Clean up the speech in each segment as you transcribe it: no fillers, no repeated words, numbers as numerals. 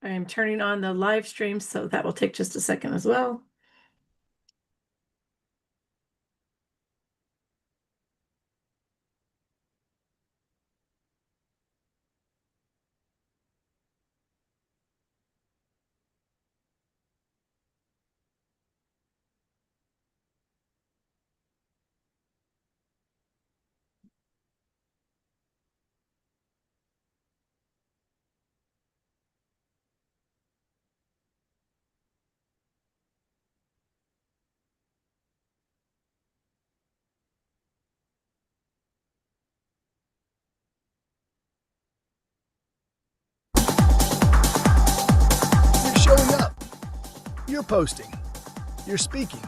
I am turning on the live stream, so that will take just a second as well. You're showing up. You're posting. You're speaking.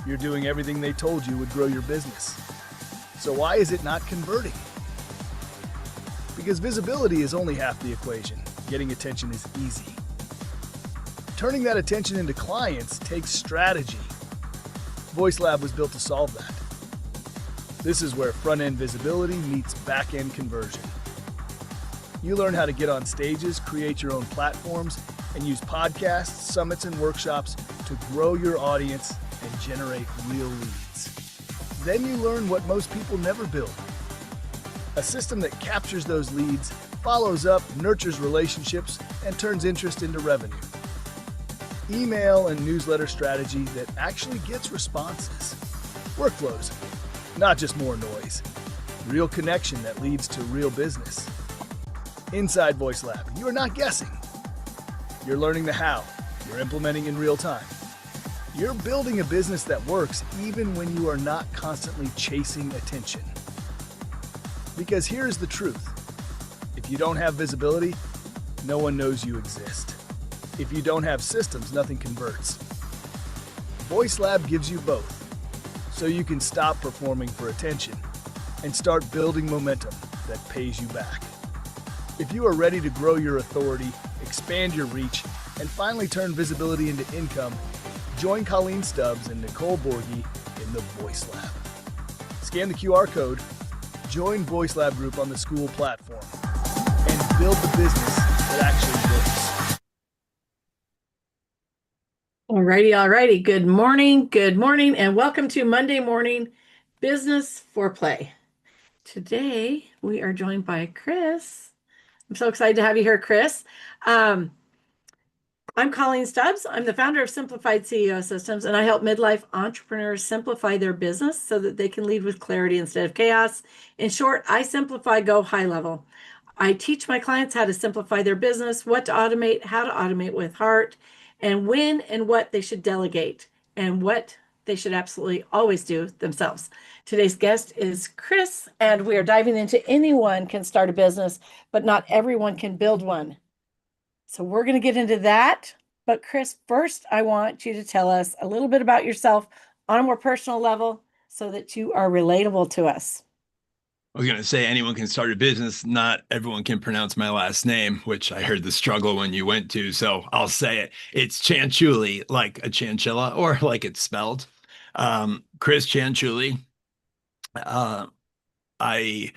You're doing everything they told you would grow your business. So why is it not converting? Because visibility is only half the equation. Getting attention is easy. Turning that attention into clients takes strategy. VoiceLab was built to solve that. This is where front-end visibility meets back-end conversion. You learn how to get on stages, create your own platforms, and use podcasts, summits, and workshops to grow your audience and generate real leads. Then you learn what most people never build. A system that captures those leads, follows up, nurtures relationships, and turns interest into revenue. Email and newsletter strategy that actually gets responses. Workflows, not just more noise. Real connection that leads to real business. Inside VoiceLab, you are not guessing. You're learning the how. You're implementing in real time. You're building a business that works even when you are not constantly chasing attention. Because here's the truth. If you don't have visibility, no one knows you exist. If you don't have systems, nothing converts. VoiceLab gives you both, so you can stop performing for attention and start building momentum that pays you back. If you are ready to grow your authority, expand your reach, and finally turn visibility into income, join Colleen Stubbs and Nicole Borghi in the VoiceLab. Scan the QR code, join VoiceLab Group on the school platform, and build the business that actually works. Alrighty. Good morning, and welcome to Monday Morning Business Foreplay. Today, we are joined by Chris. I'm so excited to have you here, Chris. I'm Colleen Stubbs. I'm the founder of Simplified CEO Systems, and I help midlife entrepreneurs simplify their business so that they can lead with clarity instead of chaos. In short, I simplify, go high level. I teach my clients how to simplify their business, what to automate, how to automate with heart, and when and what they should delegate, and what they should absolutely always do themselves. Today's guest is Chris, and we are diving into anyone can start a business, but not everyone can build one. So we're going to get into that. But Chris, first, I want you to tell us a little bit about yourself on a more personal level so that you are relatable to us. I was going to say anyone can start a business. Not everyone can pronounce my last name, which I heard the struggle when you went to. So I'll say it. It's Cianciulli, like a chinchilla, or like it's spelled. Chris Cianciulli. I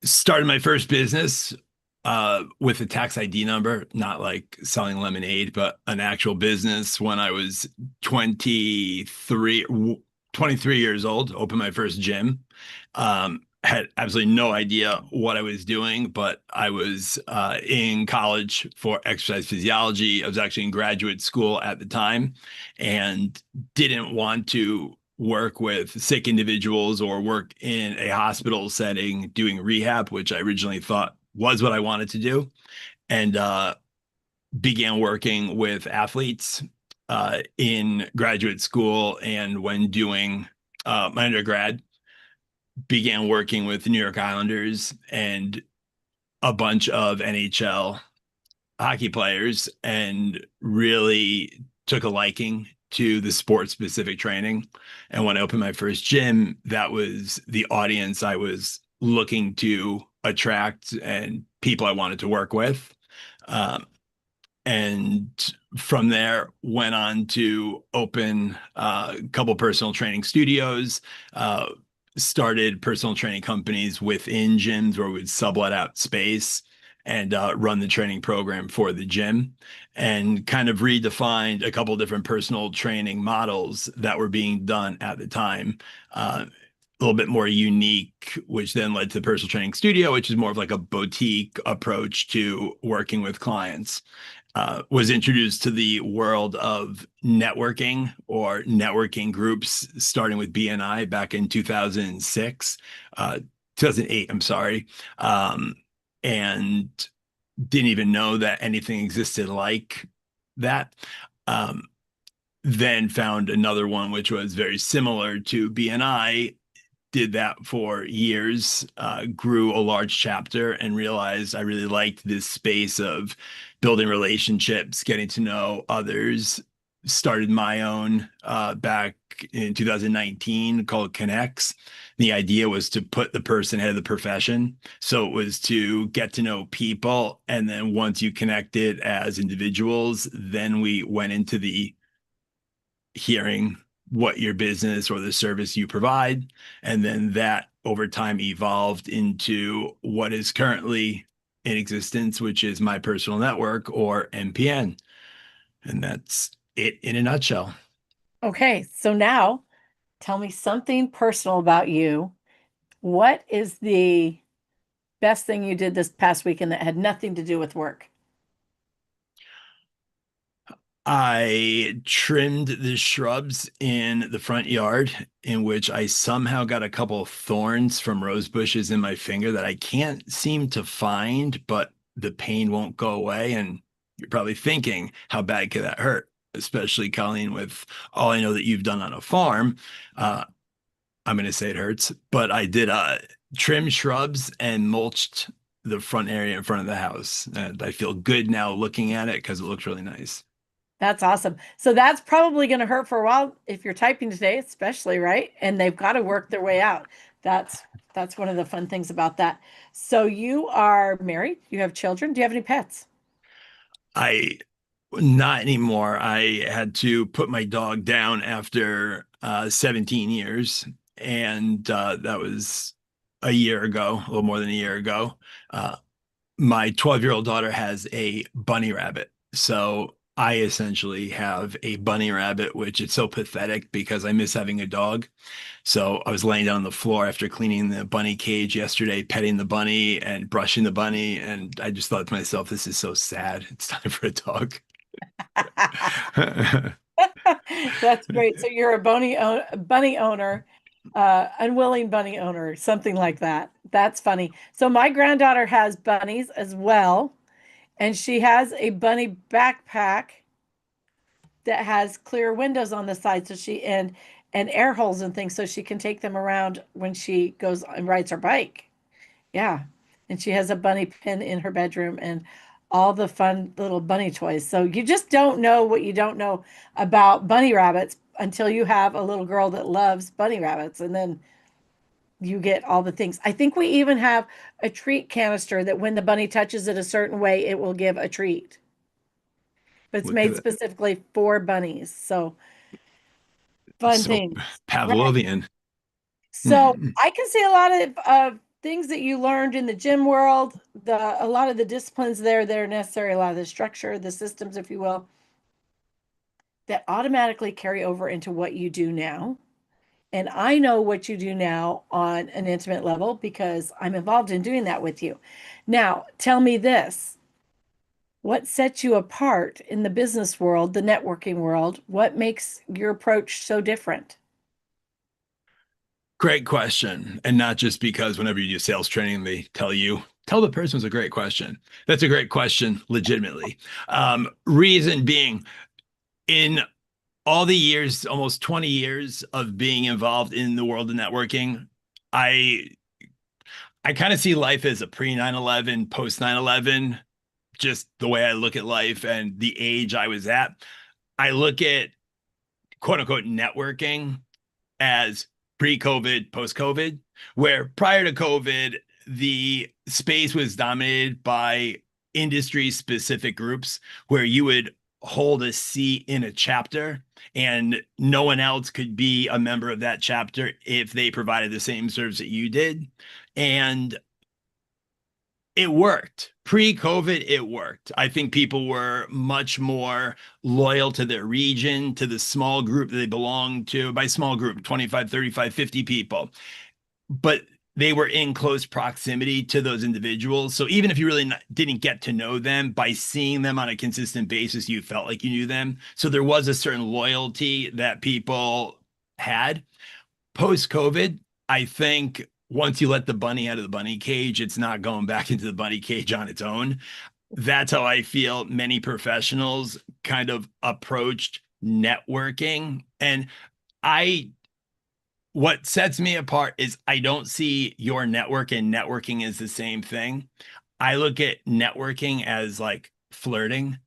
started my first business with a tax ID number, not like selling lemonade, but an actual business when I was 23 years old, opened my first gym. Had absolutely no idea what I was doing, but I was in college for exercise physiology. I was actually in graduate school at the time and didn't want to work with sick individuals or work in a hospital setting doing rehab, which I originally thought was what I wanted to do, and began working with athletes in graduate school. And when doing my undergrad, began working with the New York Islanders and a bunch of NHL hockey players, and really took a liking to the sport-specific training. And when I opened my first gym, that was the audience I was looking to attract and people I wanted to work with. And from there, went on to open a couple personal training studios, started personal training companies within gyms where we'd sublet out space, and run the training program for the gym, and kind of redefined a couple different personal training models that were being done at the time. A little bit more unique, which then led to the personal training studio, which is more of like a boutique approach to working with clients. Was introduced to the world of networking or networking groups, starting with BNI back in 2006, 2008, I'm sorry. And didn't even know that anything existed like that. Um, then found another one which was very similar to BNI, did that for years, grew a large chapter, and realized I really liked this space of building relationships, getting to know others. Started my own back in 2019 called Connects. The idea was to put the person ahead of the profession. So it was to get to know people. And then once you connected as individuals, then we went into the hearing what your business or the service you provide. And then that over time evolved into what is currently in existence, which is my personal network, or MPN. And that's it in a nutshell. Okay, so now tell me something personal about you. What is the best thing you did this past weekend that had nothing to do with work? I trimmed the shrubs in the front yard, in which I somehow got a couple of thorns from rose bushes in my finger that I can't seem to find, but the pain won't go away. And you're probably thinking, how bad could that hurt? Especially Colleen, with all I know that you've done on a farm. Uh, I'm going to say it hurts, but I did trim shrubs and mulched the front area in front of the house. And I feel good now looking at it because it looks really nice. That's awesome. So that's probably going to hurt for a while if you're typing today, especially, right? And they've got to work their way out. That's that's one of the fun things about that. So you are married, you have children. Do you have any pets? I Not anymore. I had to put my dog down after 17 years, and that was a year ago, a little more than a year ago. My 12-year-old daughter has a bunny rabbit. So I essentially have a bunny rabbit, which is so pathetic because I miss having a dog. So I was laying down on the floor after cleaning the bunny cage yesterday, petting the bunny and brushing the bunny. And I just thought to myself, this is so sad. It's time for a dog. That's great. So you're a bunny owner, unwilling bunny owner, something like that. That's funny. So my granddaughter has bunnies as well, and she has a bunny backpack that has clear windows on the side, so she and air holes and things, so she can take them around when she goes and rides her bike. Yeah. And she has a bunny pin in her bedroom and all the fun little bunny toys. So you just don't know what you don't know about bunny rabbits until you have a little girl that loves bunny rabbits. And then you get all the things. I think we even have a treat canister that when the bunny touches it a certain way, it will give a treat. But it's Look at made it. specifically for bunnies. So fun So things. Right. Pavlovian. So Mm. I can see a lot of things that you learned in the gym world, a lot of the disciplines there that are necessary, a lot of the structure, the systems, if you will, that automatically carry over into what you do now. And I know what you do now on an intimate level because I'm involved in doing that with you. Now, tell me this. What sets you apart in the business world, the networking world? What makes your approach so different? Great question. And not just because whenever you do sales training, they tell the person it's a great question. That's a great question, legitimately. Reason being, in all the years, almost 20 years of being involved in the world of networking, I I kind of see life as a pre 9/11, post 9/11, just the way I look at life and the age I was at. I look at quote unquote networking as pre-COVID, post-COVID, where prior to COVID, the space was dominated by industry specific groups where you would hold a seat in a chapter and no one else could be a member of that chapter if they provided the same service that you did. And it worked. Pre-COVID, it worked. I think people were much more loyal to their region, to the small group that they belonged to. By small group, 25, 35, 50 people. But they were in close proximity to those individuals. So even if you really didn't get to know them, by seeing them on a consistent basis, you felt like you knew them. So there was a certain loyalty that people had. Post-COVID, I think once you let the bunny out of the bunny cage, it's not going back into the bunny cage on its own. That's how I feel many professionals kind of approached networking. And I what sets me apart is I don't see your network and networking as the same thing. I look at networking as like flirting,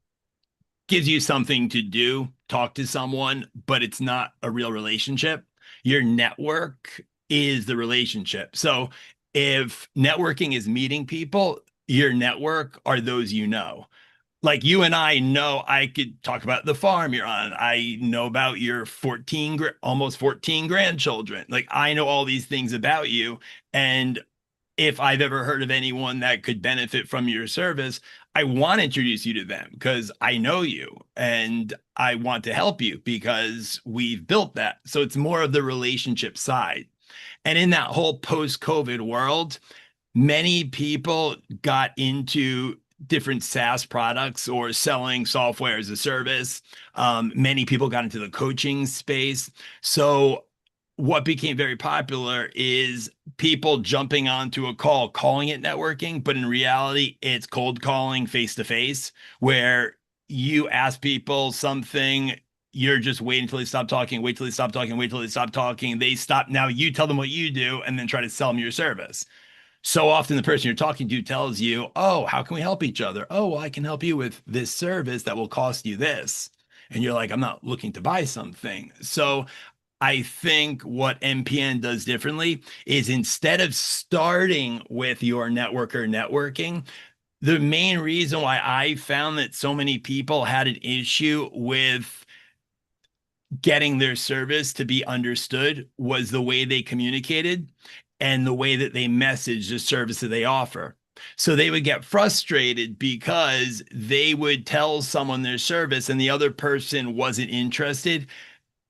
gives you something to do, talk to someone, but it's not a real relationship. Your network is the relationship. So if networking is meeting people, your network are those you know. Like you and I know, I could talk about the farm you're on. I know about your 14, almost 14 grandchildren. Like I know all these things about you. And if I've ever heard of anyone that could benefit from your service, I want to introduce you to them because I know you and I want to help you because we've built that. So it's more of the relationship side. And in that whole post-COVID world, many people got into different SaaS products or selling software as a service. Many people got into the coaching space. So what became very popular is people jumping onto a call, calling it networking, but in reality, it's cold calling face to face, where you ask people something, you're just waiting until they stop talking, wait till they stop talking, wait till they stop talking. They stop. Now you tell them what you do and then try to sell them your service. So often the person you're talking to tells you, oh, how can we help each other? Oh, well, I can help you with this service that will cost you this. And you're like, I'm not looking to buy something. So I think what MPN does differently is instead of starting with your network or networking, the main reason why I found that so many people had an issue with getting their service to be understood was the way they communicated and the way that they messaged the service that they offer. So they would get frustrated because they would tell someone their service and the other person wasn't interested,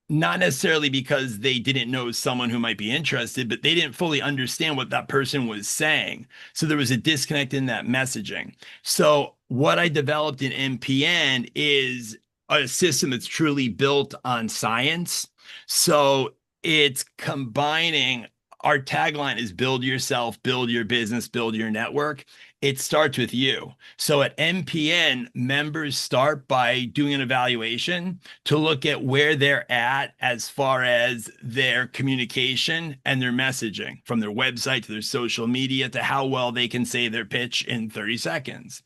not necessarily because they didn't know someone who might be interested, but they didn't fully understand what that person was saying. So there was a disconnect in that messaging. So what I developed in MPN is a system that's truly built on science. So it's combining, our tagline is build yourself, build your business, build your network. It starts with you. So at MPN, members start by doing an evaluation to look at where they're at as far as their communication and their messaging, from their website to their social media to how well they can say their pitch in 30 seconds.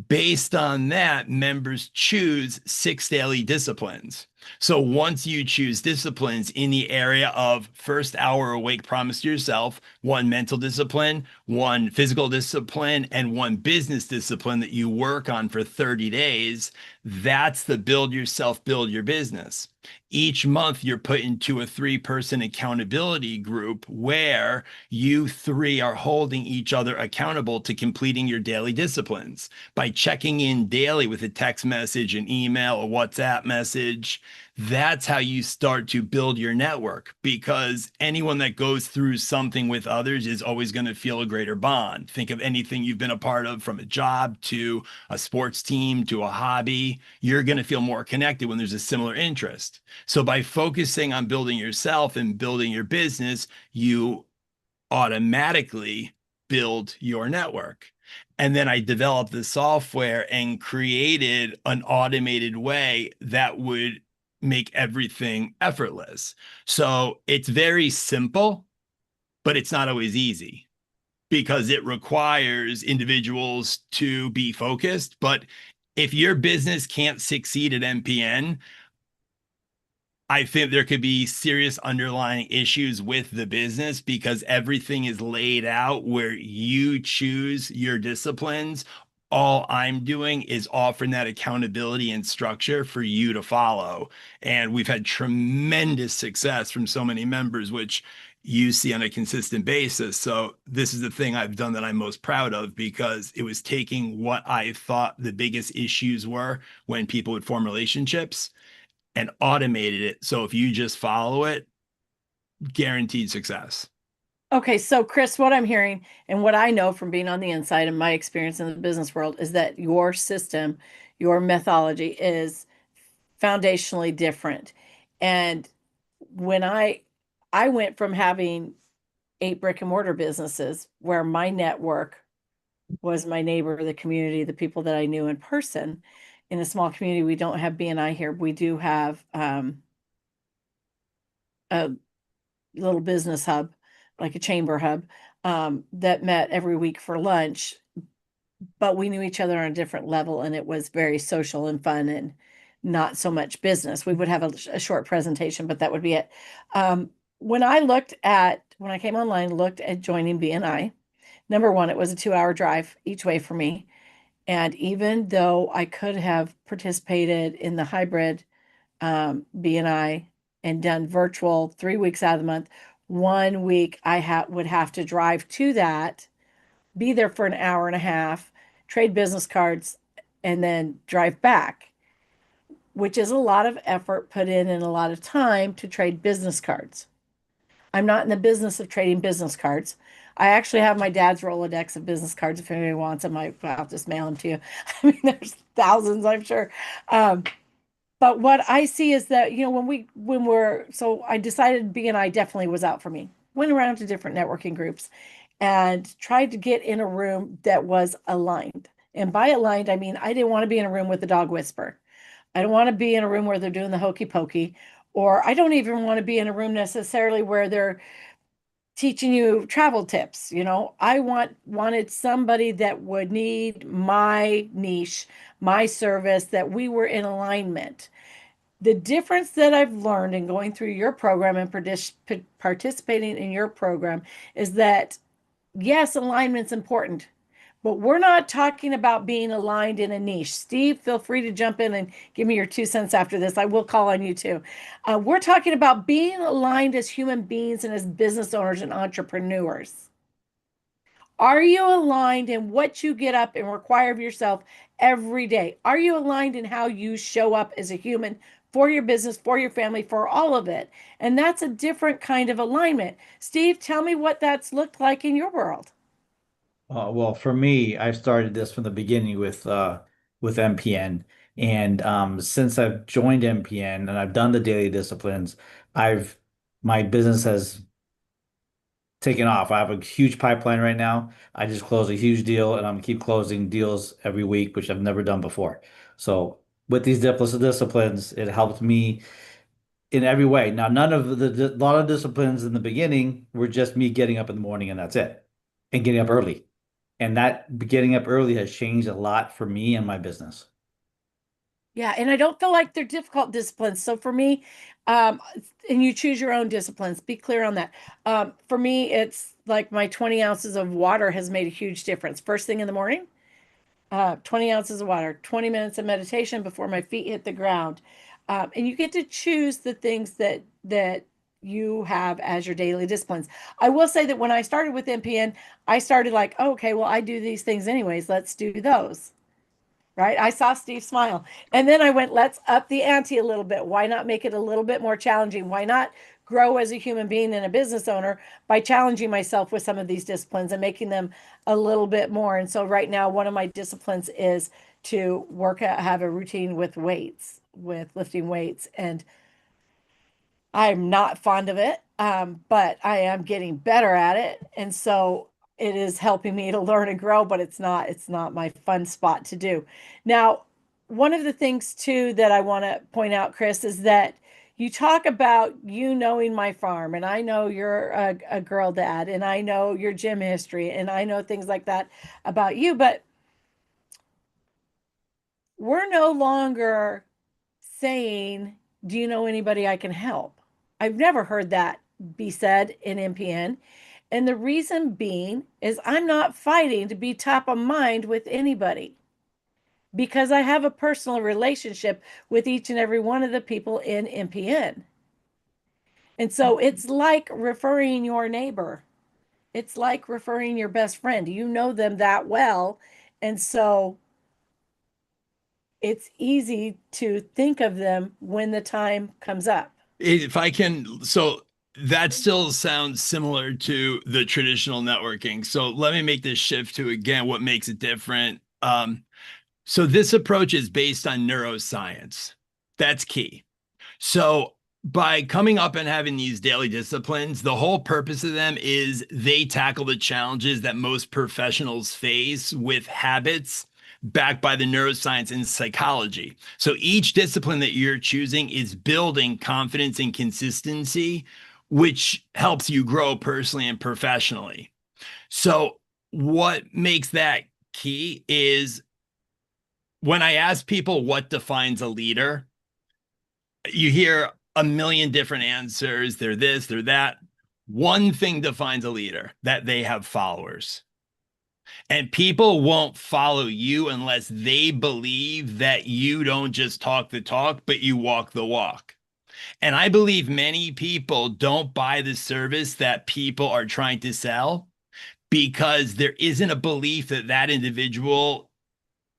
Based on that, members choose 6 daily disciplines. So once you choose disciplines in the area of first hour awake promise to yourself, one mental discipline, one physical discipline, and one business discipline that you work on for 30 days, that's the build yourself, build your business. Each month, you're put into a 3-person accountability group where you 3 are holding each other accountable to completing your daily disciplines by checking in daily with a text message, an email, a WhatsApp message. That's how you start to build your network, because anyone that goes through something with others is always going to feel a greater bond. Think of anything you've been a part of, from a job to a sports team to a hobby. You're going to feel more connected when there's a similar interest. So by focusing on building yourself and building your business, you automatically build your network. And then I developed the software and created an automated way that would make everything effortless. So it's very simple, but it's not always easy because it requires individuals to be focused. But if your business can't succeed at MPN, I think there could be serious underlying issues with the business, because everything is laid out where you choose your disciplines. All I'm doing is offering that accountability and structure for you to follow. And we've had tremendous success from so many members, which you see on a consistent basis. So this is the thing I've done that I'm most proud of, because it was taking what I thought the biggest issues were when people would form relationships and automated it. So if you just follow it, guaranteed success. Okay, so Chris, what I'm hearing and what I know from being on the inside and my experience in the business world is that your system, your methodology is foundationally different. And when I went from having 8 brick and mortar businesses where my network was my neighbor, the community, the people that I knew in person. In a small community, we don't have BNI here. We do have a little business hub, like a chamber hub, that met every week for lunch, but we knew each other on a different level, and it was very social and fun and not so much business. We would have a short presentation, but that would be it. When I came online, looked at joining BNI, number one, it was a 2-hour drive each way for me. And even though I could have participated in the hybrid BNI and done virtual 3 weeks out of the month, 1 week I would have to drive to that, be there for an hour and a half, trade business cards, and then drive back, which is a lot of effort put in and a lot of time to trade business cards. I'm not in the business of trading business cards. I actually have my dad's Rolodex of business cards. If anybody wants them, I'll just mail them to you. I mean, there's thousands, I'm sure. But what I see is that, so I decided BNI definitely was out for me. Went around to different networking groups and tried to get in a room that was aligned. And by aligned, I mean, I didn't want to be in a room with the dog whisper. I don't want to be in a room where they're doing the hokey pokey, or I don't even want to be in a room necessarily where they're teaching you travel tips. I wanted somebody that would need my niche, my service, that we were in alignment. The difference that I've learned in going through your program and participating in your program is that, yes, alignment's important, but we're not talking about being aligned in a niche. Steve, feel free to jump in and give me your 2 cents after this. I will call on you too. We're talking about being aligned as human beings and as business owners and entrepreneurs. Are you aligned in what you get up and require of yourself every day? Are you aligned in how you show up as a human for your business, for your family, for all of it? And that's a different kind of alignment. Steve, tell me what that's looked like in your world. Well, for me, I started this from the beginning with MPN, and since I've joined MPN and I've done the daily disciplines, I've my business has taken off. I have a huge pipeline right now. I just closed a huge deal, and I'm gonna keep closing deals every week, which I've never done before. So with these disciplines, it helped me in every way. Now, none of a lot of disciplines in the beginning were just me getting up in the morning and that's it, and getting up early. And that getting up early has changed a lot for me and my business. Yeah, and I don't feel like they're difficult disciplines. So for me, um, and you choose your own disciplines, be clear on that. For me, it's like my 20 ounces of water has made a huge difference. First thing in the morning, 20 ounces of water, 20 minutes of meditation before my feet hit the ground. And you get to choose the things that you have as your daily disciplines. I will say that when I started with NPN, I started like, oh, okay, well, I do these things anyways. Let's do those. Right? I saw Steve smile. And then I went, let's up the ante a little bit. Why not make it a little bit more challenging? Why not grow as a human being and a business owner by challenging myself with some of these disciplines and making them a little bit more? And so right now, one of my disciplines is to have a routine with weights, with lifting weights. And I'm not fond of it, but I am getting better at it. And so it is helping me to learn and grow, but it's not my fun spot to do. Now, one of the things too that I want to point out, Chris, is that you talk about you knowing my farm, and I know you're a girl dad, and I know your gym history, and I know things like that about you, but we're no longer saying, do you know anybody I can help? I've never heard that be said in MPN. And the reason being is I'm not fighting to be top of mind with anybody because I have a personal relationship with each and every one of the people in MPN. And so it's like referring your neighbor. It's like referring your best friend. You know them that well. And so it's easy to think of them when the time comes up. If I can, so that still sounds similar to the traditional networking. So let me make this shift to, again, what makes it different. So this approach is based on neuroscience. That's key. So by coming up and having these daily disciplines, the whole purpose of them is they tackle the challenges that most professionals face with habits backed by the neuroscience and psychology. So each discipline that you're choosing is building confidence and consistency, which helps you grow personally and professionally. So what makes that key is when I ask people what defines a leader, you hear a million different answers. They're this, they're that. One thing defines a leader, that they have followers. And people won't follow you unless they believe that you don't just talk the talk, but you walk the walk. And I believe many people don't buy the service that people are trying to sell because there isn't a belief that that individual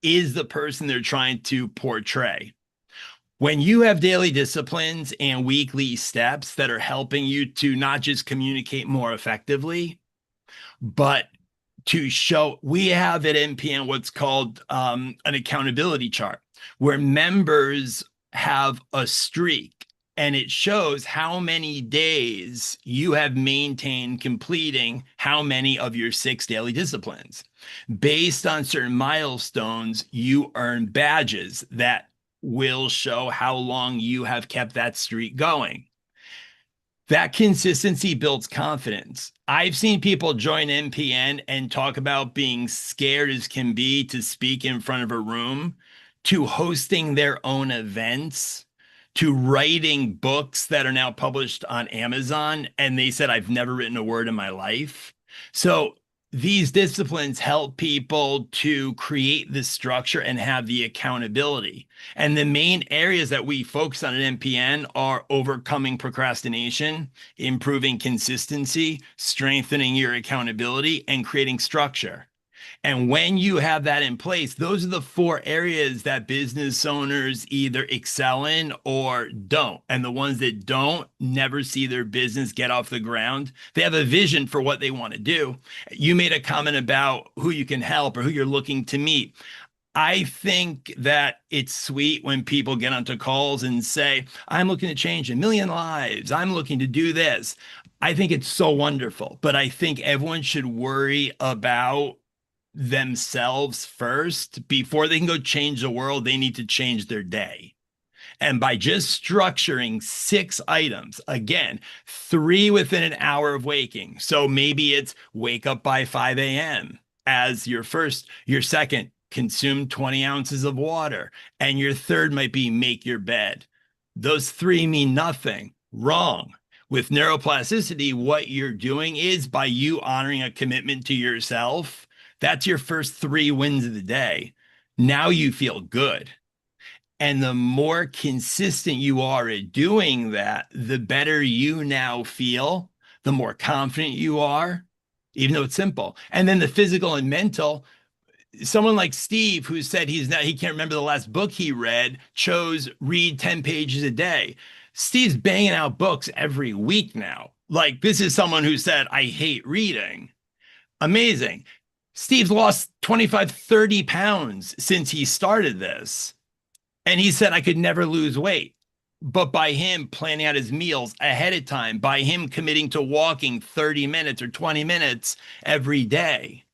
is the person they're trying to portray. When you have daily disciplines and weekly steps that are helping you to not just communicate more effectively, but to show, we have at NPN what's called an accountability chart where members have a streak and it shows how many days you have maintained completing how many of your 6 daily disciplines. Based on certain milestones, you earn badges that will show how long you have kept that streak going. That consistency builds confidence. I've seen people join NPN and talk about being scared as can be to speak in front of a room, to hosting their own events, to writing books that are now published on Amazon. And they said, I've never written a word in my life. So these disciplines help people to create the structure and have the accountability. And the main areas that we focus on at NPN are overcoming procrastination, improving consistency, strengthening your accountability, and creating structure. And when you have that in place, those are the 4 areas that business owners either excel in or don't. And the ones that don't never see their business get off the ground. They have a vision for what they want to do. You made a comment about who you can help or who you're looking to meet. I think that it's sweet when people get onto calls and say, I'm looking to change 1 million lives. I'm looking to do this. I think it's so wonderful, but I think everyone should worry about themselves first. Before they can go change the world, they need to change their day. And by just structuring 6 items, again, 3 within an hour of waking. So maybe it's wake up by 5 a.m. as your first, your second, consume 20 ounces of water. And your third might be make your bed. Those 3 mean nothing. Wrong. With neuroplasticity, what you're doing is by you honoring a commitment to yourself, that's your first 3 wins of the day. Now you feel good. And the more consistent you are at doing that, the better you now feel, the more confident you are, even though it's simple. And then the physical and mental, someone like Steve, who said he can't remember the last book he read, chose read 10 pages a day. Steve's banging out books every week now. Like, this is someone who said, I hate reading. Amazing. Steve's lost 25, 30 pounds since he started this. And he said, I could never lose weight. But by him planning out his meals ahead of time, by him committing to walking 30 minutes or 20 minutes every day,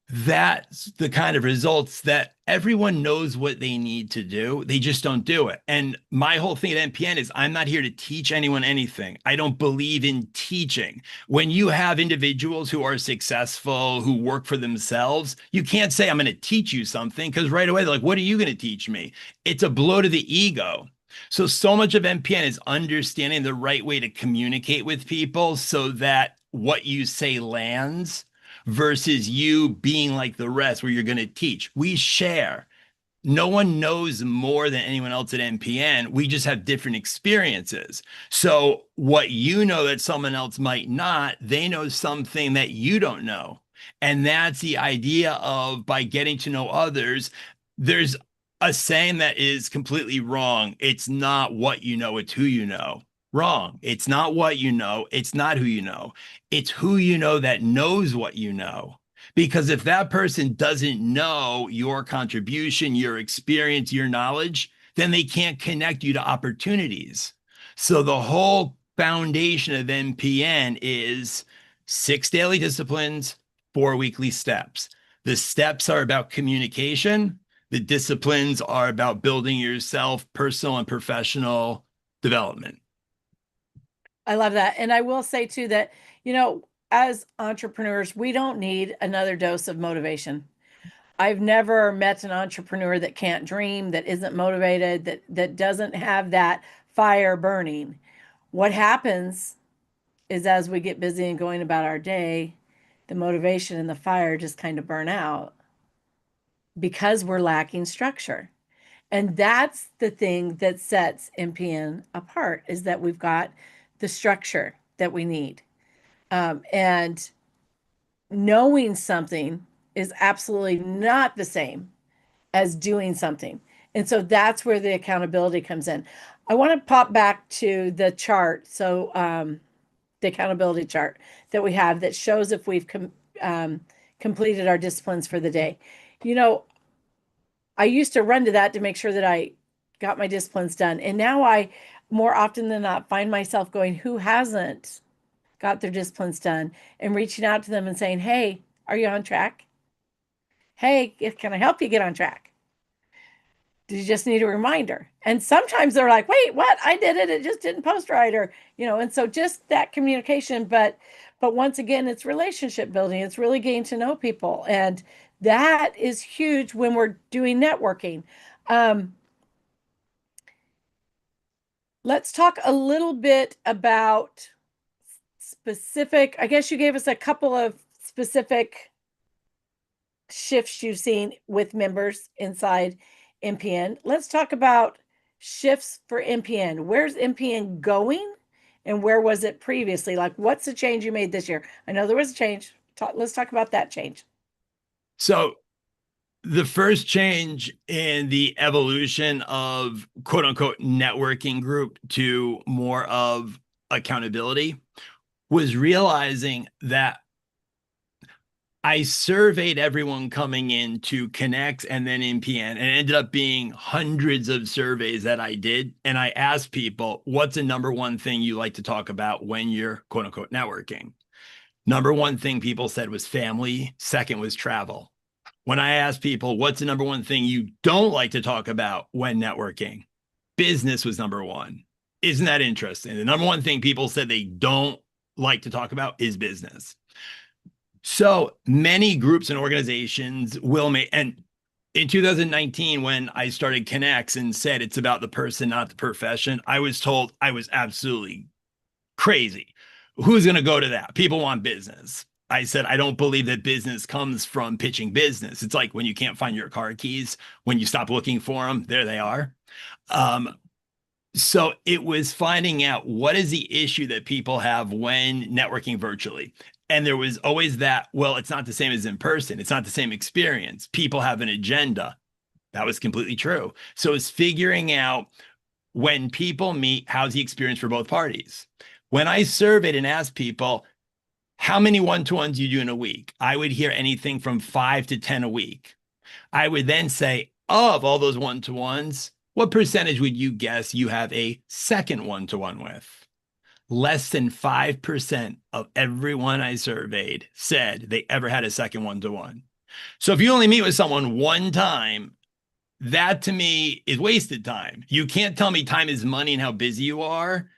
that's the kind of results that everyone knows what they need to do. They just don't do it. And my whole thing at NPN is I'm not here to teach anyone anything. I don't believe in teaching. When you have individuals who are successful, who work for themselves, you can't say, I'm going to teach you something, because right away, they're like, what are you going to teach me? It's a blow to the ego. So much of NPN is understanding the right way to communicate with people so that what you say lands, versus you being like the rest where you're going to teach. We share. no one knows more than anyone else at NPN. We just have different experiences. So what you know that someone else might not, they know something that you don't know. And that's the idea of, by getting to know others, there's a saying that is completely wrong. It's not what you know, it's who you know. Wrong. It's not what you know. It's not who you know. It's who you know that knows what you know. Because if that person doesn't know your contribution, your experience, your knowledge, then they can't connect you to opportunities. So the whole foundation of NPN is 6 daily disciplines, 4 weekly steps. The steps are about communication. The disciplines are about building yourself, personal and professional development. I love that. And I will say too that, as entrepreneurs, we don't need another dose of motivation. I've never met an entrepreneur that can't dream, that isn't motivated, that doesn't have that fire burning. What happens is, as we get busy and going about our day, the motivation and the fire just kind of burn out because we're lacking structure. And that's the thing that sets NPN apart, is that we've got the structure that we need. And knowing something is absolutely not the same as doing something. And so that's where the accountability comes in. I want to pop back to the chart. So the accountability chart that we have that shows if we've completed our disciplines for the day. I used to run to that to make sure that I got my disciplines done. And now I, more often than not, find myself going, who hasn't got their disciplines done, and reaching out to them and saying, hey, are you on track? Hey, can I help you get on track? Do you just need a reminder? And sometimes they're like, wait, what? I did it. It just didn't post right. Or, and so just that communication. But once again, it's relationship building. It's really getting to know people. And that is huge when we're doing networking. Let's talk a little bit about specific, I guess you gave us a couple of specific shifts you've seen with members inside NPN. Let's talk about shifts for NPN. Where's NPN going and where was it previously? Like, what's the change you made this year? I know there was a change. Let's talk about that change. So the first change in the evolution of quote unquote networking group to more of accountability was realizing that I surveyed everyone coming in to Connect and then NPN, and it ended up being hundreds of surveys that I did. And I asked people, what's the number one thing you like to talk about when you're quote unquote networking? Number one thing people said was family. Second was travel. When I asked people, what's the number one thing you don't like to talk about when networking? Business was number one. Isn't that interesting? The number one thing people said they don't like to talk about is business. So many groups and organizations will make, and in 2019, when I started Connects and said it's about the person, not the profession, I was told I was absolutely crazy. Who's going to go to that? People want business. I said, I don't believe that business comes from pitching business. It's like when you can't find your car keys, when you stop looking for them, there they are. So it was finding out what is the issue that people have when networking virtually. And there was always that, well, it's not the same as in person. It's not the same experience. People have an agenda. That was completely true. So it's figuring out when people meet, how's the experience for both parties? When I surveyed and asked people, how many one-to-ones you do in a week? I would hear anything from 5 to 10 a week. I would then say, of all those one-to-ones, what percentage would you guess you have a second one-to-one with? Less than 5% of everyone I surveyed said they ever had a second one-to-one. So if you only meet with someone one time, that to me is wasted time. You can't tell me time is money and how busy you are.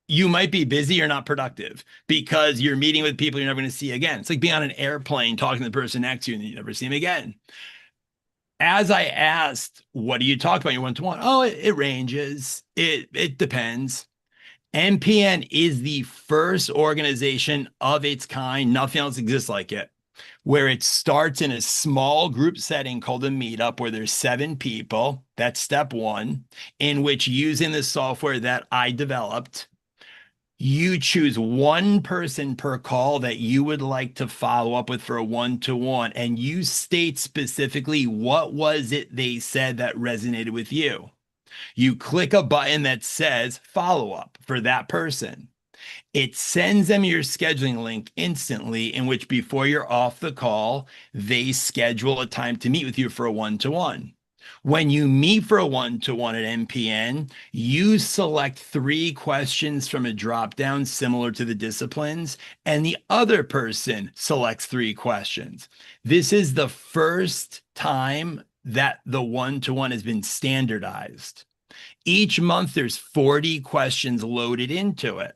You might be busy or not productive because you're meeting with people you're never going to see again. It's like being on an airplane talking to the person next to you and you never see them again. As I asked, what do you talk about in your one-to-one? Oh, it ranges. It depends. NPN is the first organization of its kind. Nothing else exists like it. where it starts in a small group setting called a meetup where there's 7 people. That's step 1, in which using the software that I developed, you choose one person per call that you would like to follow up with for a one-to-one, and you state specifically what was it they said that resonated with you. You click a button that says follow up for that person. It sends them your scheduling link instantly, in which before you're off the call, they schedule a time to meet with you for a one-to-one. When you meet for a one-to-one at MPN, you select 3 questions from a drop-down similar to the disciplines, and the other person selects 3 questions. This is the first time that the one-to-one has been standardized. Each month, there's 40 questions loaded into it.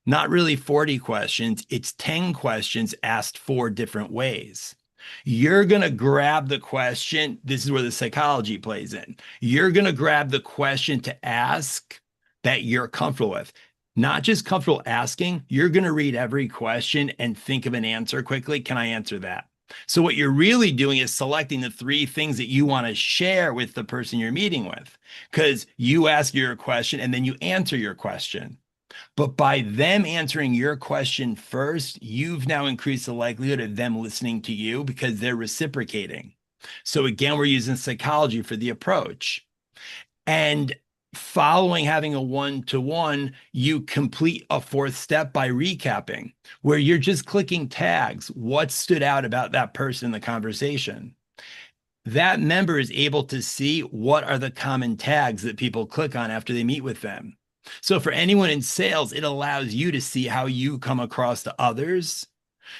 Not really 40 questions, it's 10 questions asked 4 different ways. You're going to grab the question. This is where the psychology plays in. You're going to grab the question to ask that you're comfortable with. Not just comfortable asking, you're going to read every question and think of an answer quickly. Can I answer that? So what you're really doing is selecting the 3 things that you want to share with the person you're meeting with, because you ask your question and then you answer your question. But by them answering your question first, you've now increased the likelihood of them listening to you because they're reciprocating. So again, we're using psychology for the approach. And following having a one-to-one, you complete a 4th step by recapping, where you're just clicking tags. What stood out about that person in the conversation? That member is able to see what are the common tags that people click on after they meet with them. So for anyone in sales, it allows you to see how you come across to others.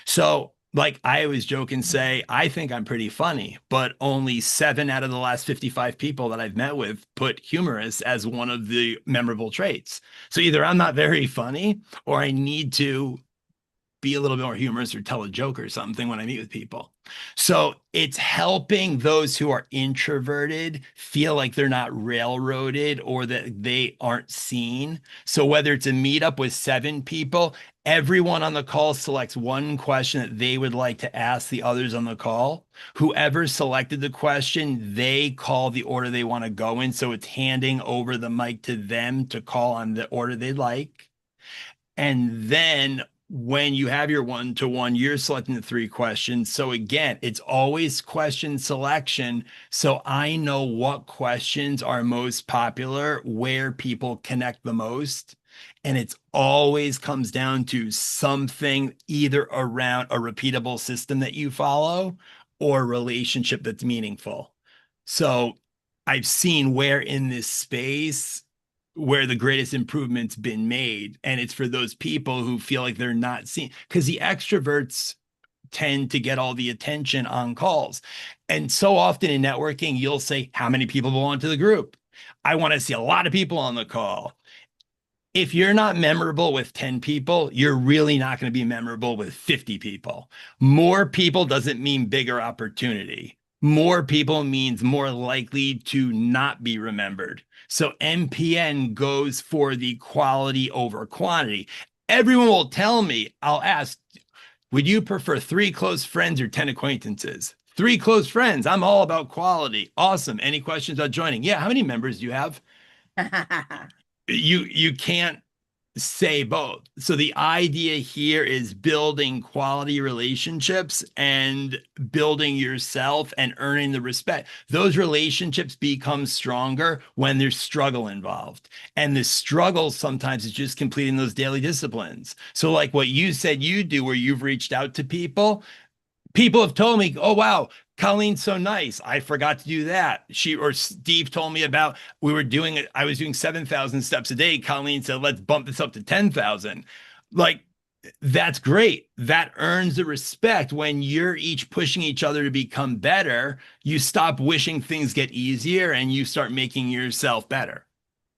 So like I always joke and say, I think I'm pretty funny, but only 7 out of the last 55 people that I've met with put humorous as one of the memorable traits. So either I'm not very funny or I need to be a little bit more humorous or tell a joke or something when I meet with people. So it's helping those who are introverted feel like they're not railroaded or that they aren't seen. So whether it's a meetup with 7 people, everyone on the call selects one question that they would like to ask the others on the call. Whoever selected the question, they call the order they want to go in. So it's handing over the mic to them to call on the order they'd like. And then when you have your one-to-one, you're selecting the 3 questions. So again, it's always question selection. So I know what questions are most popular, where people connect the most. And it's always comes down to something either around a repeatable system that you follow or a relationship that's meaningful. So I've seen where in this space where the greatest improvement's been made. And it's for those people who feel like they're not seen, because the extroverts tend to get all the attention on calls. And so often in networking, you'll say, how many people belong to the group? I want to see a lot of people on the call. If you're not memorable with 10 people, you're really not going to be memorable with 50 people. More people doesn't mean bigger opportunity. More people means more likely to not be remembered. So MPN goes for the quality over quantity. Everyone will tell me, I'll ask, would you prefer 3 close friends or 10 acquaintances? 3 close friends. I'm all about quality. Awesome. Any questions about joining? Yeah. How many members do you have? You can't say both. So the idea here is building quality relationships and building yourself and earning the respect. Those relationships become stronger when there's struggle involved. And the struggle sometimes is just completing those daily disciplines. So like what you said you do, where you've reached out to people, people have told me, oh, wow, Colleen's so nice. I forgot to do that. She or Steve told me about, I was doing 7,000 steps a day. Colleen said, let's bump this up to 10,000. Like, that's great. That earns the respect. When you're each pushing each other to become better, you stop wishing things get easier and you start making yourself better.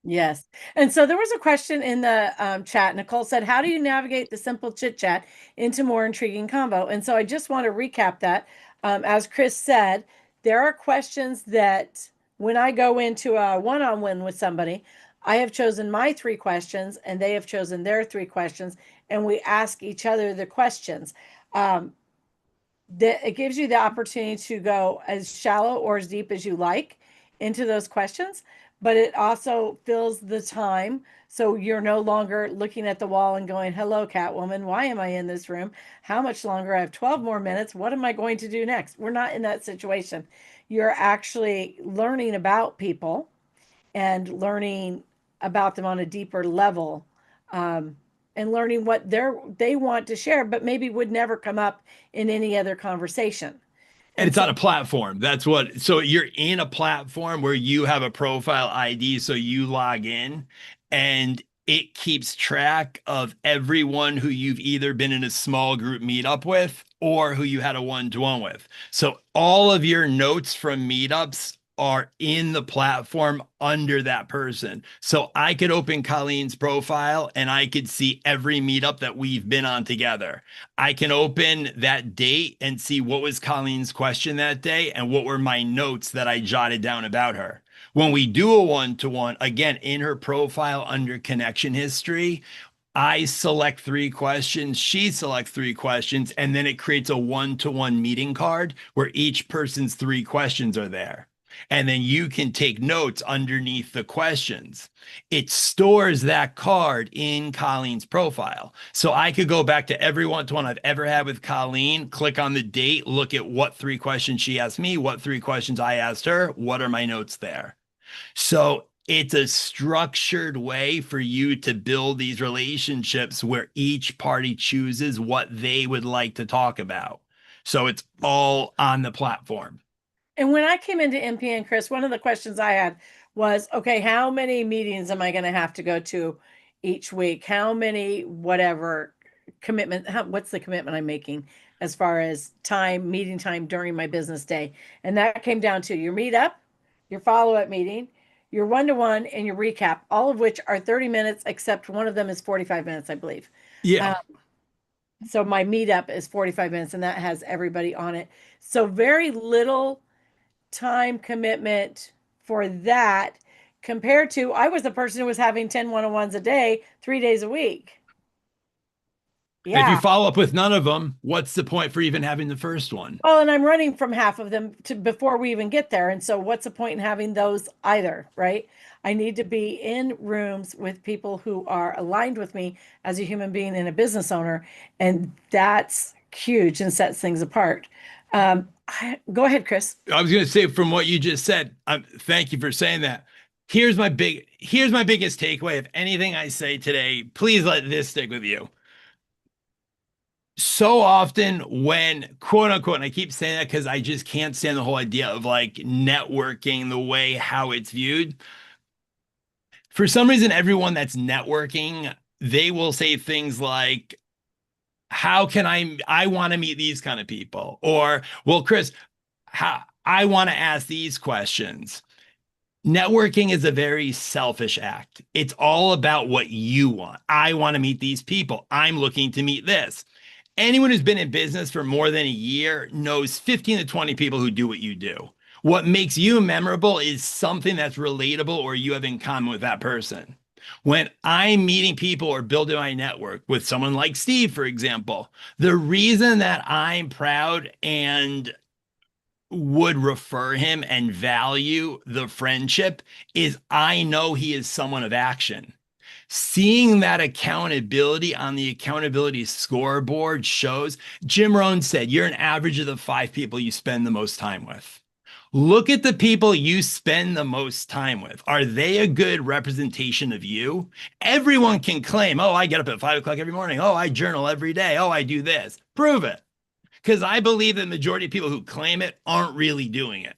Yes. And so there was a question in the chat. Nicole said, how do you navigate the simple chit chat into more intriguing combo? And so I just want to recap that. As Chris said, there are questions that when I go into a one-on-one with somebody, I have chosen my 3 questions and they have chosen their 3 questions, and we ask each other the questions. it gives you the opportunity to go as shallow or as deep as you like into those questions, but it also fills the time. So you're no longer looking at the wall and going, hello, Catwoman, why am I in this room? How much longer? I have 12 more minutes. What am I going to do next? We're not in that situation. You're actually learning about people and learning about them on a deeper level, um, and learning what they want to share, but maybe would never come up in any other conversation. And And it's so, on a platform. That's what, so you're in a platform where you have a profile ID. So you log in and it keeps track of everyone who you've either been in a small group meetup with or who you had a one-to-one with. So all of your notes from meetups are in the platform under that person. So I could open Colleen's profile and I could see every meetup that we've been on together. I can open that date and see what was Colleen's question that day and what were my notes that I jotted down about her. When we do a one-to-one, again, in her profile under connection history, I select 3 questions, she selects 3 questions, and then it creates a one-to-one meeting card where each person's 3 questions are there. And then you can take notes underneath the questions. It stores that card in Colleen's profile. So I could go back to every one-to-one I've ever had with Colleen, click on the date, look at what 3 questions she asked me, what 3 questions I asked her, what are my notes there. So it's a structured way for you to build these relationships where each party chooses what they would like to talk about. So it's all on the platform. and when I came into MPN, Chris, one of the questions I had was, okay, how many meetings am I going to have to go to each week? How many, whatever commitment, what's the commitment I'm making as far as time, meeting time during my business day? And that came down to your meetup, your follow-up meeting, your one-to-one, and your recap, all of which are 30 minutes, except one of them is 45 minutes, I believe. Yeah. So my meetup is 45 minutes and that has everybody on it. So very little time commitment for that compared to I was the person who was having 10 one-on-ones a day, 3 days a week. And if you Yeah. follow up with none of them, what's the point for even having the first one? Well, and I'm running from half of them to before we even get there. And so what's the point in having those either, right? I need to be in rooms with people who are aligned with me as a human being and a business owner. And that's huge and sets things apart. Go ahead, Chris. I was going to say from what you just said, thank you for saying that. Here's my biggest takeaway. If anything I say today, please let this stick with you. So often when quote unquote, and I keep saying that because I just can't stand the whole idea of like networking the way how it's viewed. For some reason, everyone that's networking, they will say things like, how can I want to meet these kind of people? Or, well, Chris, how I want to ask these questions. Networking is a very selfish act. It's all about what you want. I want to meet these people. I'm looking to meet this. Anyone who's been in business for more than a year knows 15 to 20 people who do what you do. What makes you memorable is something that's relatable or you have in common with that person. When I'm meeting people or building my network with someone like Steve, for example, the reason that I'm proud and would refer him and value the friendship is I know he is someone of action. Seeing that accountability on the accountability scoreboard shows, Jim Rohn said, you're an average of the 5 people you spend the most time with. Look at the people you spend the most time with. Are they a good representation of you? Everyone can claim, oh, I get up at 5 o'clock every morning. Oh, I journal every day. Oh, I do this. Prove it. Because I believe the majority of people who claim it aren't really doing it.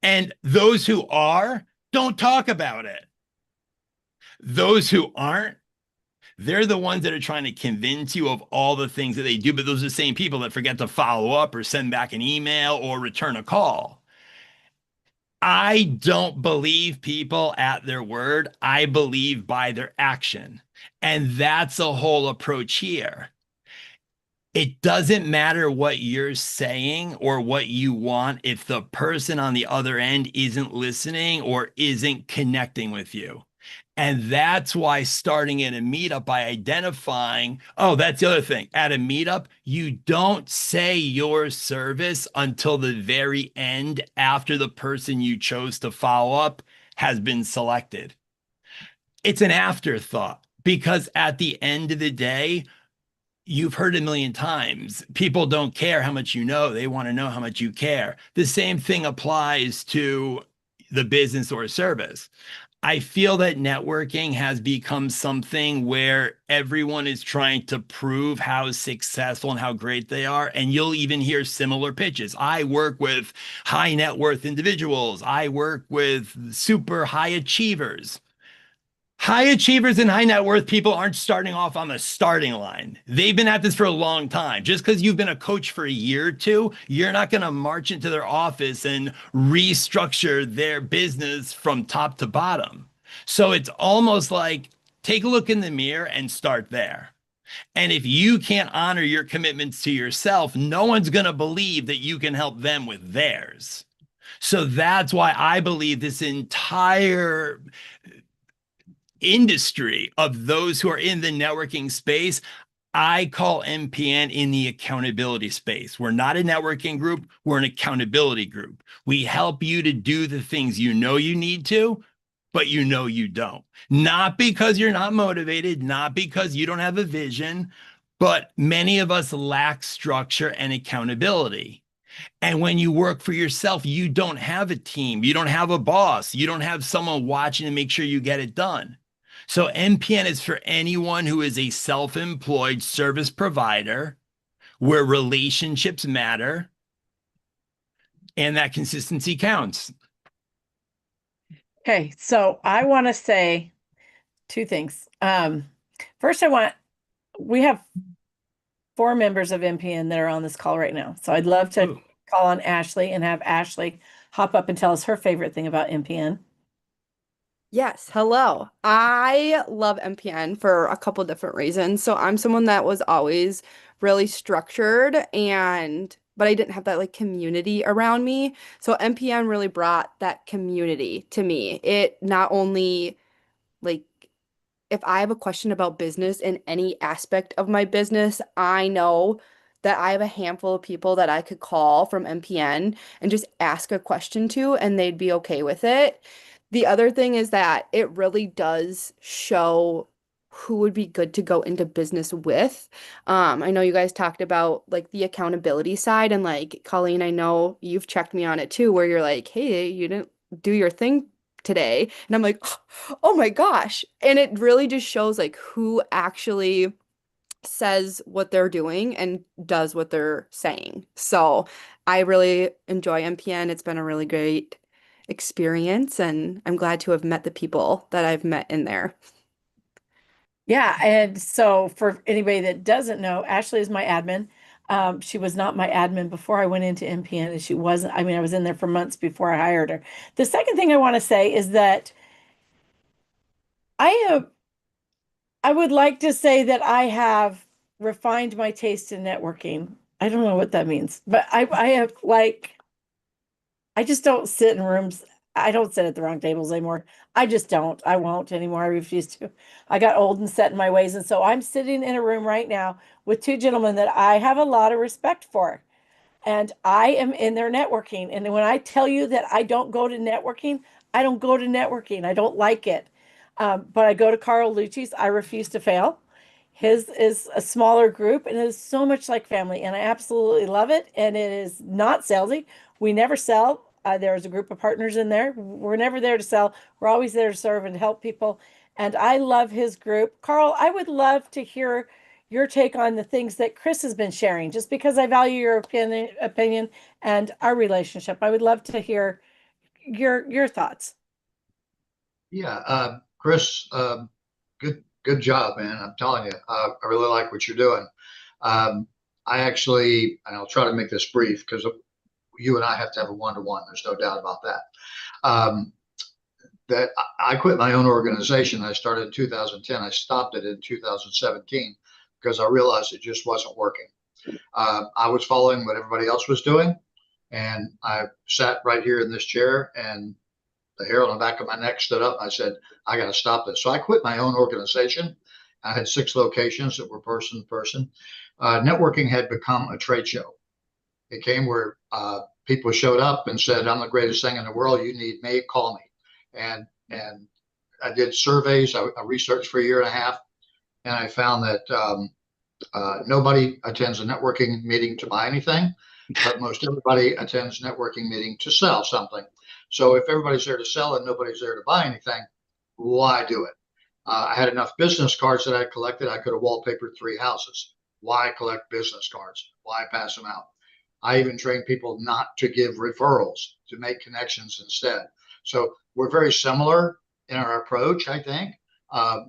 And those who are, don't talk about it. Those who aren't, they're the ones that are trying to convince you of all the things that they do, but those are the same people that forget to follow up or send back an email or return a call. I don't believe people at their word. I believe by their action. And that's a whole approach here. It doesn't matter what you're saying or what you want if the person on the other end isn't listening or isn't connecting with you. And that's why starting in a meetup by identifying, oh, that's the other thing. At a meetup, you don't say your service until the very end after the person you chose to follow up has been selected. It's an afterthought because at the end of the day, you've heard a million times, people don't care how much you know. They want to know how much you care. The same thing applies to the business or service. I feel that networking has become something where everyone is trying to prove how successful and how great they are. And you'll even hear similar pitches. I work with high net worth individuals. I work with super high achievers. High achievers and high net worth people aren't starting off on the starting line. They've been at this for a long time. Just because you've been a coach for a year or two, you're not going to march into their office and restructure their business from top to bottom. So it's almost like take a look in the mirror and start there. And if you can't honor your commitments to yourself, no one's going to believe that you can help them with theirs. So that's why I believe this entire industry of those who are in the networking space, I call MPN in the accountability space. We're not a networking group, we're an accountability group. We help you to do the things you know you need to, but you know you don't. Not because you're not motivated, not because you don't have a vision, but many of us lack structure and accountability. And when you work for yourself, you don't have a team, you don't have a boss, you don't have someone watching to make sure you get it done. So MPN is for anyone who is a self-employed service provider where relationships matter and that consistency counts. Okay, so I want to say two things. First, we have 4 members of MPN that are on this call right now. So I'd love to call on Ashley and have Ashley hop up and tell us her favorite thing about MPN. Yes, hello. I love MPN for a couple different reasons. So I'm someone that was always really structured but I didn't have that like community around me. So MPN really brought that community to me. It not only like if I have a question about business in any aspect of my business, I know that I have a handful of people that I could call from MPN and just ask a question to, and they'd be okay with it. The other thing is that it really does show who would be good to go into business with. I know you guys talked about like the accountability side, and like Colleen, I know you've checked me on it too, where you're like, hey, you didn't do your thing today. And I'm like, oh my gosh. And it really just shows like who actually says what they're doing and does what they're saying. So I really enjoy MPN. It's been a really great experience, and I'm glad to have met the people that I've met in there. Yeah, and so for anybody that doesn't know, Ashley is my admin. She was not my admin before I went into MPN, and she wasn't. I mean, I was in there for months before I hired her. The second thing I want to say is that I am. I would like to say that I have refined my taste in networking. I don't know what that means, but I have like I just don't sit in rooms. I don't sit at the wrong tables anymore. I just don't. I won't anymore. I refuse to. I got old and set in my ways. And so I'm sitting in a room right now with 2 gentlemen that I have a lot of respect for. And I am in there networking. And when I tell you that I don't go to networking, I don't go to networking. I don't like it. But I go to Carl Lucci's. I refuse to fail. His is a smaller group and it is so much like family. And I absolutely love it. And it is not salesy. We never sell. There's a group of partners in there. We're never there to sell. We're always there to serve and help people. And I love his group. Carl, I would love to hear your take on the things that Chris has been sharing, just because I value your opinion and our relationship. I would love to hear your thoughts. Yeah, Chris, good job, man. I'm telling you, I really like what you're doing. I actually, and I'll try to make this brief because you and I have to have a one-to-one. There's no doubt about that. That I quit my own organization. I started in 2010. I stopped it in 2017 because I realized it just wasn't working. I was following what everybody else was doing, and I sat right here in this chair and the hair on the back of my neck stood up. I said, I got to stop this. So I quit my own organization. I had 6 locations that were person to person. Networking had become a trade show. It came where people showed up and said, I'm the greatest thing in the world. You need me, call me. And I did surveys. I researched for a year and a half, and I found that nobody attends a networking meeting to buy anything, but most everybody attends networking meeting to sell something. So if everybody's there to sell and nobody's there to buy anything, why do it? I had enough business cards that I collected. I could have wallpapered 3 houses. Why collect business cards? Why pass them out? I even train people not to give referrals, to make connections instead. So we're very similar in our approach, I think,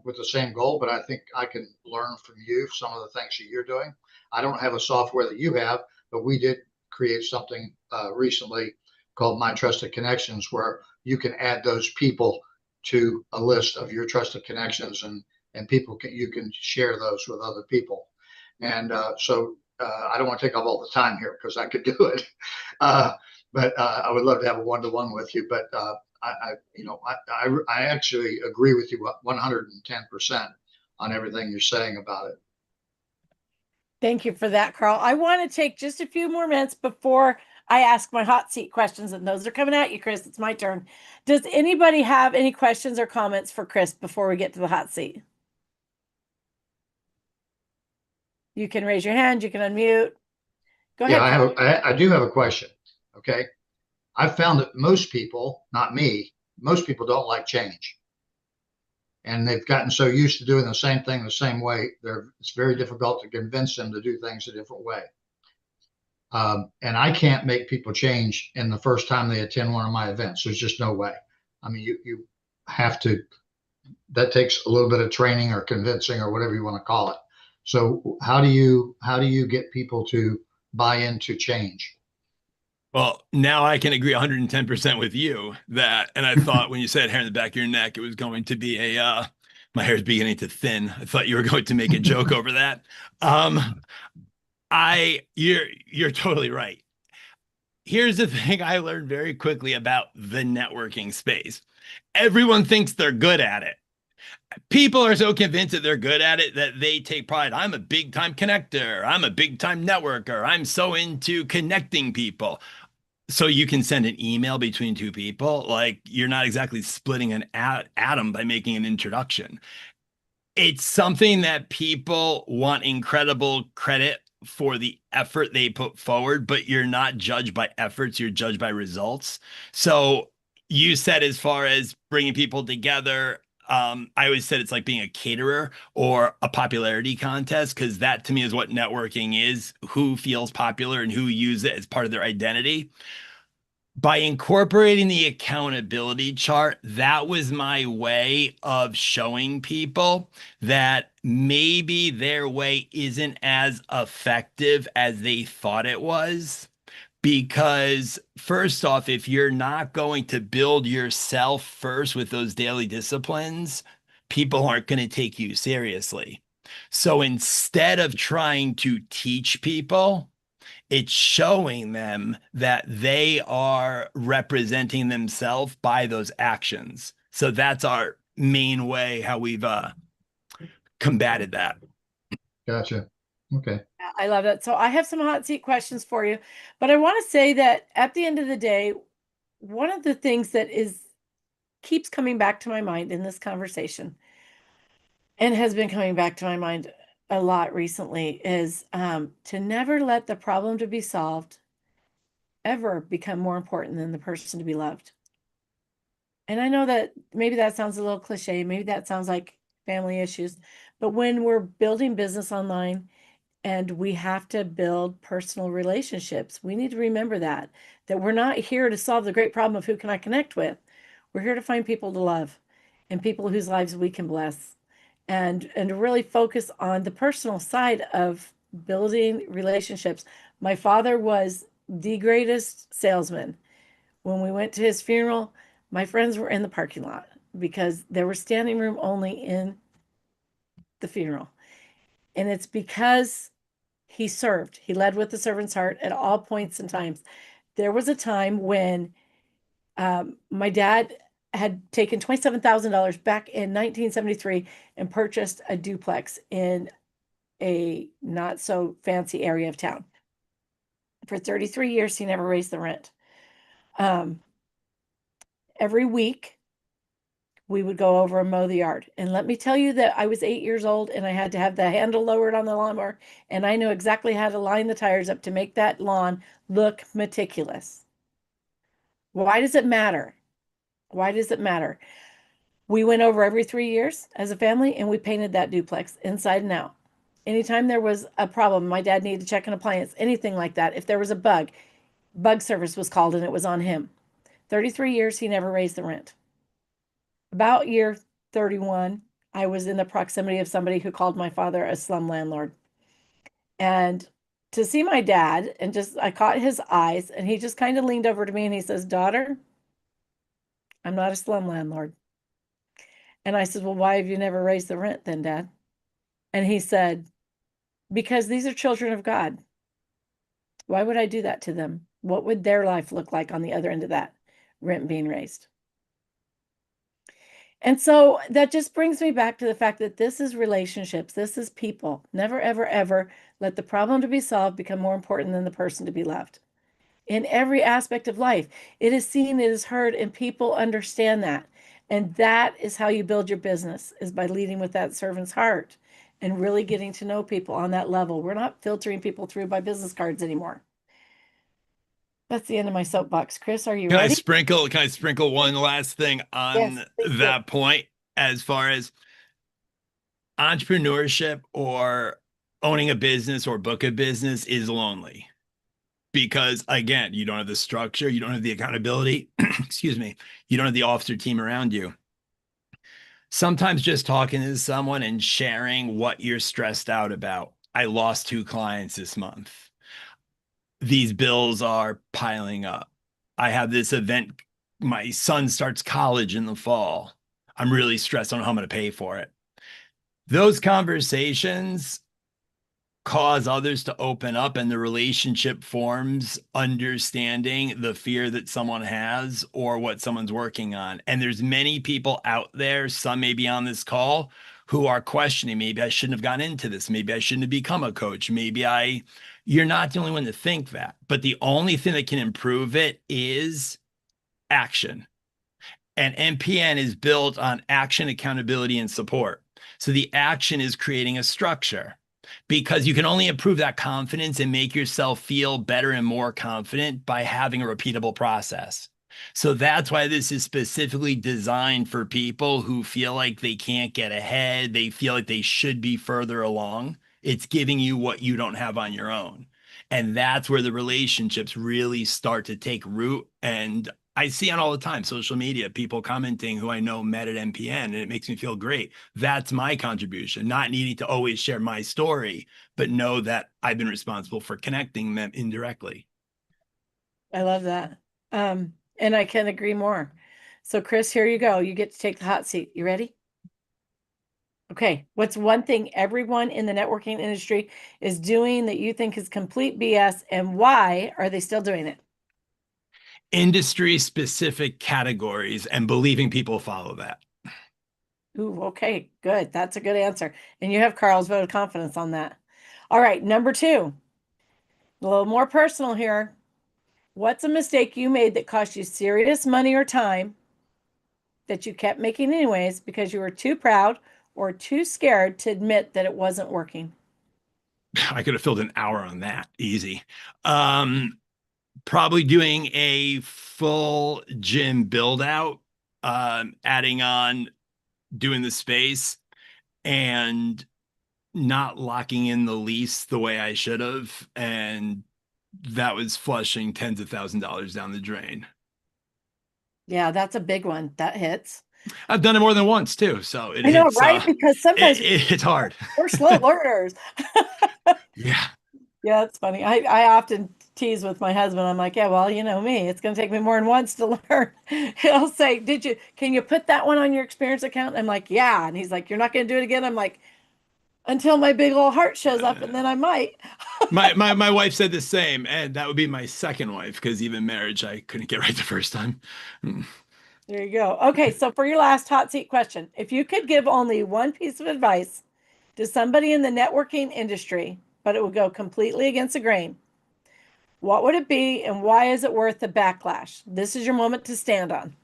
with the same goal, but I think I can learn from you some of the things that you're doing. I don't have a software that you have, but we did create something recently called My Trusted Connections, where you can add those people to a list of your trusted connections, and people can, you can share those with other people. And so I don't want to take up all the time here because I could do it, but I would love to have a one-to-one with you. But I actually agree with you 110% on everything you're saying about it. Thank you for that, Carl. I want to take just a few more minutes before I ask my hot seat questions, and those are coming at you, Chris. It's my turn. Does anybody have any questions or comments for Chris before we get to the hot seat? You can raise your hand. You can unmute. Go ahead. Yeah, I do have a question. Okay. I've found that most people, not me, most people don't like change. And they've gotten so used to doing the same thing the same way, it's very difficult to convince them to do things a different way. And I can't make people change in the first time they attend one of my events. There's just no way. I mean, you have to, that takes a little bit of training or convincing or whatever you want to call it. So how do you get people to buy into change? Well, now I can agree 110% with you that, and I thought when you said hair in the back of your neck, it was going to be my hair is beginning to thin. I thought you were going to make a joke over that. You're totally right. Here's the thing I learned very quickly about the networking space. Everyone thinks they're good at it. People are so convinced that they're good at it that they take pride. I'm a big time connector. I'm a big time networker. I'm so into connecting people. So you can send an email between 2 people. Like, you're not exactly splitting an atom by making an introduction. It's something that people want incredible credit for the effort they put forward, but you're not judged by efforts, you're judged by results. So you said, as far as bringing people together, I always said it's like being a caterer or a popularity contest, because that to me is what networking is: who feels popular and who use it as part of their identity. By incorporating the accountability chart, that was my way of showing people that maybe their way isn't as effective as they thought it was. Because first off, if you're not going to build yourself first with those daily disciplines, people aren't going to take you seriously. So instead of trying to teach people, it's showing them that they are representing themselves by those actions. So that's our main way how we've combated that. Gotcha. Okay. I love that. So I have some hot seat questions for you, but I want to say that at the end of the day, one of the things that keeps coming back to my mind in this conversation, and has been coming back to my mind a lot recently, is to never let the problem to be solved ever become more important than the person to be loved. And I know that maybe that sounds a little cliche, maybe that sounds like family issues, but when we're building business online and we have to build personal relationships, we need to remember that we're not here to solve the great problem of who can I connect with. We're here to find people to love and people whose lives we can bless, and really focus on the personal side of building relationships. My father was the greatest salesman. When we went to his funeral, my friends were in the parking lot because there was standing room only in the funeral. And it's because he served. He led with the servant's heart at all points and times. There was a time when my dad had taken $27,000 back in 1973 and purchased a duplex in a not so fancy area of town. For 33 years, he never raised the rent. Every week, we would go over and mow the yard. And let me tell you that I was 8 years old and I had to have the handle lowered on the lawnmower. And I knew exactly how to line the tires up to make that lawn look meticulous. Why does it matter? Why does it matter? We went over every 3 years as a family and we painted that duplex inside and out. Anytime there was a problem, my dad needed to check an appliance, anything like that. If there was a bug service was called and it was on him. 33 years, he never raised the rent. About year 31, I was in the proximity of somebody who called my father a slum landlord. And to see my dad, and I caught his eyes, and he just kind of leaned over to me and he says, "Daughter, I'm not a slum landlord." And I said, "Well, why have you never raised the rent then, Dad?" And he said, "Because these are children of God. Why would I do that to them? What would their life look like on the other end of that rent being raised?" And so that just brings me back to the fact that this is relationships. This is people. Never, ever, ever let the problem to be solved become more important than the person to be loved. In every aspect of life, it is seen, it is heard, and people understand that. And that is how you build your business, is by leading with that servant's heart and really getting to know people on that level. We're not filtering people through by business cards anymore. That's the end of my soapbox. Chris, are you ready? Can I sprinkle one last thing on Yes, please do. that point as far as entrepreneurship or owning a business or book a business is lonely? Because again, you don't have the structure, you don't have the accountability, excuse me, you don't have the officer team around you. Sometimes just talking to someone and sharing what you're stressed out about. I lost 2 clients this month. These bills are piling up. I have this event. My son starts college in the fall. I'm really stressed on how I'm going to pay for it. Those conversations cause others to open up, and the relationship forms understanding the fear that someone has or what someone's working on. And there's many people out there, some may be on this call, who are questioning, maybe I shouldn't have gone into this. Maybe I shouldn't have become a coach. You're not the only one to think that. But the only thing that can improve it is action. And MPN is built on action, accountability, and support. So the action is creating a structure, because you can only improve that confidence and make yourself feel better and more confident by having a repeatable process. So that's why this is specifically designed for people who feel like they can't get ahead. They feel like they should be further along. It's giving you what you don't have on your own. And that's where the relationships really start to take root. And I see on all the time, social media, people commenting who I know met at MPN, and it makes me feel great. That's my contribution, not needing to always share my story, but know that I've been responsible for connecting them indirectly. I love that. And I can agree more. So Chris, here you go. You get to take the hot seat. You ready? Okay. What's one thing everyone in the networking industry is doing that you think is complete BS, and why are they still doing it? Industry specific categories and believing people follow that. Ooh, okay, good. That's a good answer. And you have Carl's vote of confidence on that. All right, number 2, a little more personal here. What's a mistake you made that cost you serious money or time that you kept making anyways because you were too proud or too scared to admit that it wasn't working? I could have filled an hour on that. Easy. Probably doing a full gym build out, adding on, doing the space, and not locking in the lease the way I should have. And that was flushing tens of thousands of dollars down the drain. Yeah, that's a big one. That hits. I've done it more than once too. So I know, right? Because sometimes it's hard. we're slow learners. Yeah. Yeah, it's funny. I often tease with my husband. I'm like, yeah, well, you know me. It's going to take me more than once to learn. He'll say, can you put that one on your experience account? I'm like, yeah. And he's like, you're not going to do it again? I'm like, until my big old heart shows up, and then I might. my wife said the same, and that would be my second wife, because even marriage I couldn't get right the first time. There you go. Okay, so for your last hot seat question, if you could give only one piece of advice to somebody in the networking industry, but it would go completely against the grain, what would it be and why is it worth the backlash? This is your moment to stand on.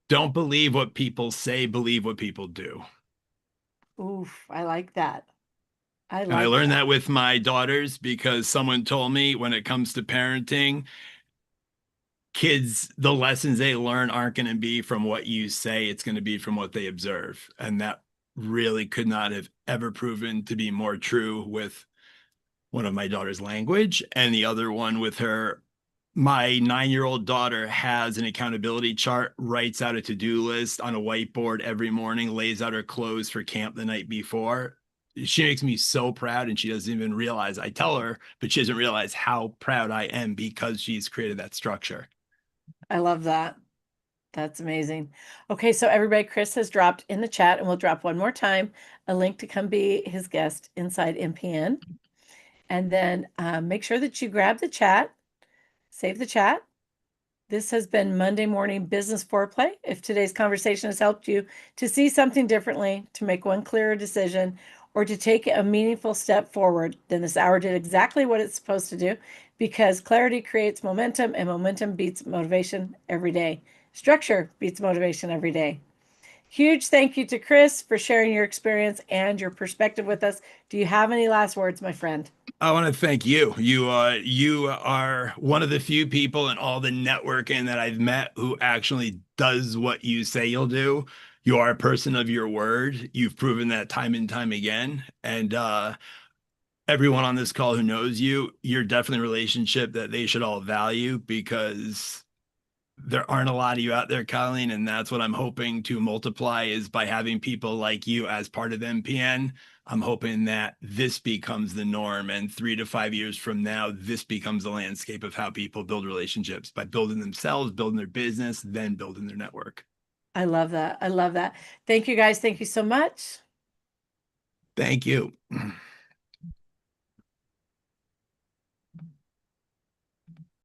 Don't believe what people say, believe what people do. Oof, I like that. I And I like learned that. that with my daughters because someone told me when it comes to parenting, kids, the lessons they learn aren't going to be from what you say, it's going to be from what they observe. And that really could not have ever proven to be more true with one of my daughter's language and the other one with her. My 9-year-old daughter has an accountability chart, writes out a to-do list on a whiteboard every morning, lays out her clothes for camp the night before. She makes me so proud, and she doesn't even realize. I tell her, but she doesn't realize how proud I am because she's created that structure. I love that. That's amazing. Okay, so everybody, Chris has dropped in the chat, and we'll drop one more time a link to come be his guest inside MPN. And then make sure that you grab the chat, save the chat. This has been Monday Morning Business Foreplay. If today's conversation has helped you to see something differently, to make one clearer decision, or to take a meaningful step forward, then this hour did exactly what it's supposed to do because clarity creates momentum and momentum beats motivation every day. Structure beats motivation every day. Huge thank you to Chris for sharing your experience and your perspective with us. Do you have any last words, my friend? I want to thank you. You are one of the few people in all the networking that I've met who actually does what you say you'll do. You are a person of your word. You've proven that time and time again. And everyone on this call who knows you, you're definitely a relationship that they should all value because there aren't a lot of you out there, Colleen, and that's what I'm hoping to multiply is by having people like you as part of MPN. I'm hoping that this becomes the norm, and 3 to 5 years from now, this becomes the landscape of how people build relationships by building themselves, building their business, then building their network. I love that. I love that. Thank you guys. Thank you so much. Thank you.